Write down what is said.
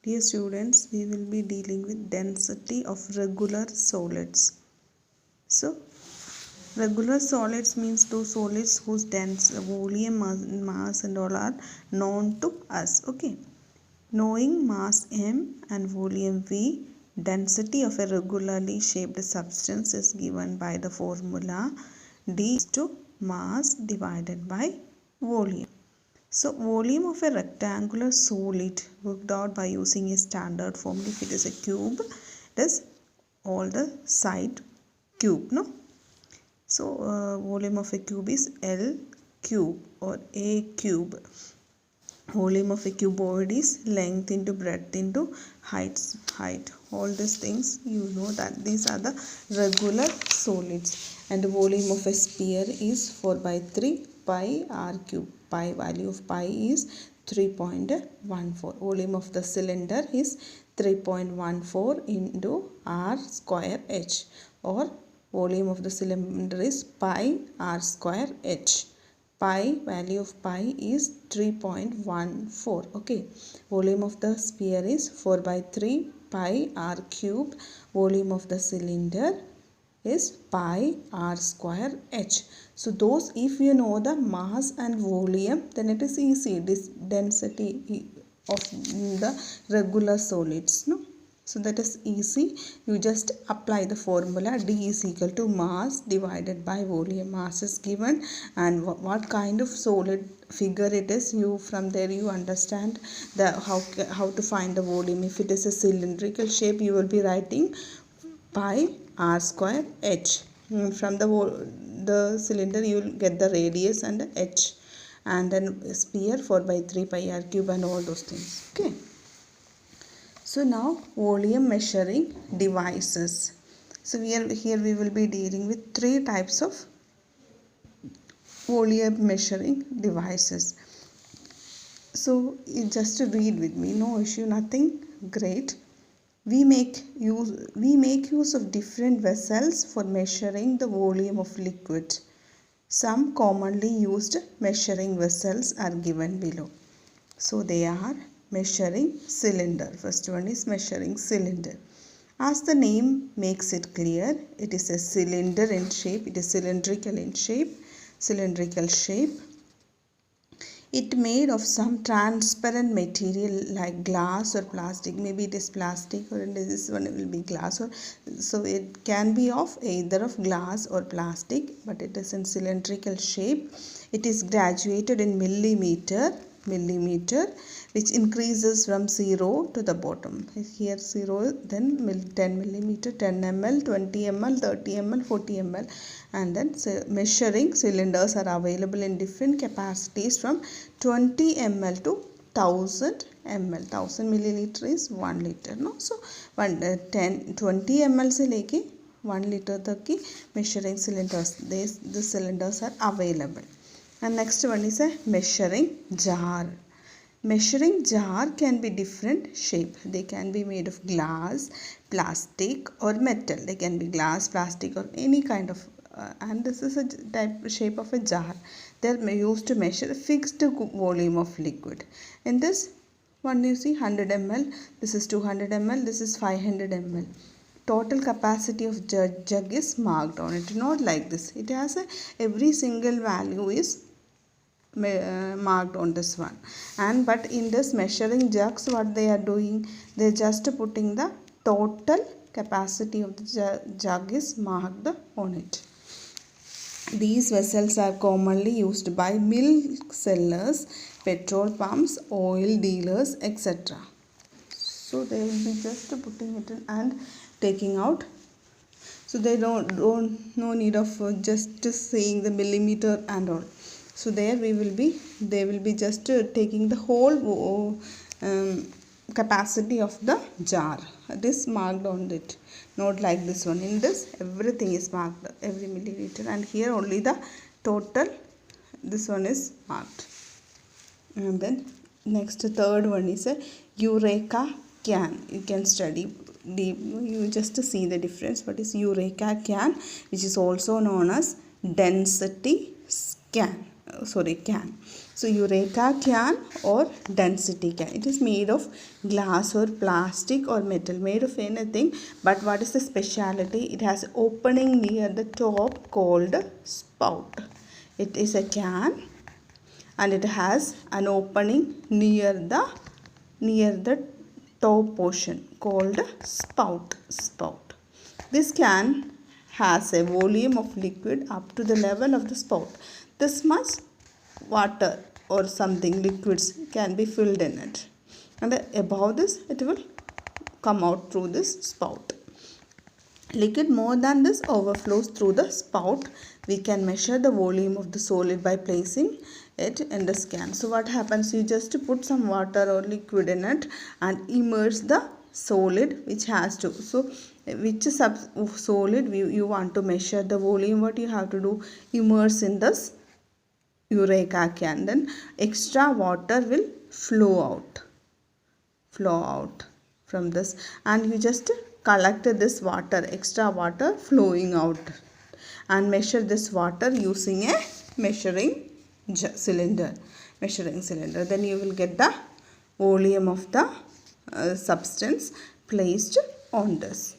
Dear students, we will be dealing with density of regular solids. So, regular solids means those solids whose volume, mass and all are known to us. Okay. Knowing mass m and volume v, density of a regularly shaped substance is given by the formula d is to mass divided by volume. So, volume of a rectangular solid worked out by using a standard formula. If it is a cube, it is all the side cube, no? So, volume of a cube is L cube or A cube. Volume of a cuboid is length into breadth into height. All these things you know that these are the regular solids. And the volume of a sphere is 4 by 3 pi r cube. Pi value of pi is 3.14. Volume of the cylinder is 3.14 into r square h, or volume of the cylinder is pi r square h. Pi value of pi is 3.14. Okay. Volume of the sphere is 4 by 3 pi r cube. Volume of the cylinder is pi r square h. So those, if you know the mass and volume, then it is easy. This density of the regular solids, no? So that is easy. You just apply the formula d is equal to mass divided by volume. Mass is given and what kind of solid figure it is, you from there you understand the how to find the volume. If it is a cylindrical shape, you will be writing pi r square h. From the cylinder you will get the radius and the h, and then sphere 4 by 3 pi r cube and all those things. Okay. So now volume measuring devices. So here we will be dealing with 3 types of volume measuring devices. So just to read with me, no issue, nothing great. We make use of different vessels for measuring the volume of liquid. Some commonly used measuring vessels are given below. So they are measuring cylinder. First one is measuring cylinder. As the name makes it clear, it is a cylinder in shape. It is cylindrical in shape. Cylindrical shape. It made of some transparent material like glass or plastic. Maybe it is plastic, or this one will be glass, or so it can be of either of glass or plastic, but it is in cylindrical shape. It is graduated in millimeter, which increases from 0 to the bottom. Here 0, then 10 millimeter, 10 ml, 20 ml, 30 ml, 40 ml, and then measuring cylinders are available in different capacities from 20 ml to 1000 ml. 1000 milliliter is 1 liter, no? So 20 ml से लेके 1 liter तक की measuring cylinders, the cylinders are available. And next one is a measuring jar. Measuring jar can be different shape. They can be made of glass, plastic or metal. They can be glass, plastic or any kind of and this is a shape of a jar. They are used to measure a fixed volume of liquid. In this one you see 100 ml, this is 200 ml, this is 500 ml. Total capacity of jug is marked on it. Not like this. It has every single value is marked on this one, and but in this measuring jugs, what they are doing, they are just putting the total capacity of the jug is marked on it. These vessels are commonly used by milk sellers, petrol pumps, oil dealers, etc. So they will be just putting it in and taking out. So they don't no need of just saying the millimeter and all. So there they will be just taking the whole capacity of the jar. It is marked on it, not like this one. In this everything is marked, every milliliter, and here only the total, this one is marked. And then next third one is a Eureka can. You can study deep, you just see the difference. What is Eureka can, which is also known as density can. So Eureka can or density can. It is made of glass or plastic or metal, made of anything. But what is the speciality? It has opening near the top called spout. It is a can and it has an opening near the top portion called spout. This can has a volume of liquid up to the level of the spout. This much water or something liquids can be filled in it, and above this it will come out through this spout. Liquid more than this overflows through the spout. We can measure the volume of the solid by placing it in the can. So what happens, you just put some water or liquid in it and immerse the solid which has to, so which solid you want to measure the volume, what you have to do, immerse in this Eureka can. Then extra water will flow out from this, and you just collect this water, extra water flowing out, and measure this water using a measuring cylinder. Then you will get the volume of the substance placed on this.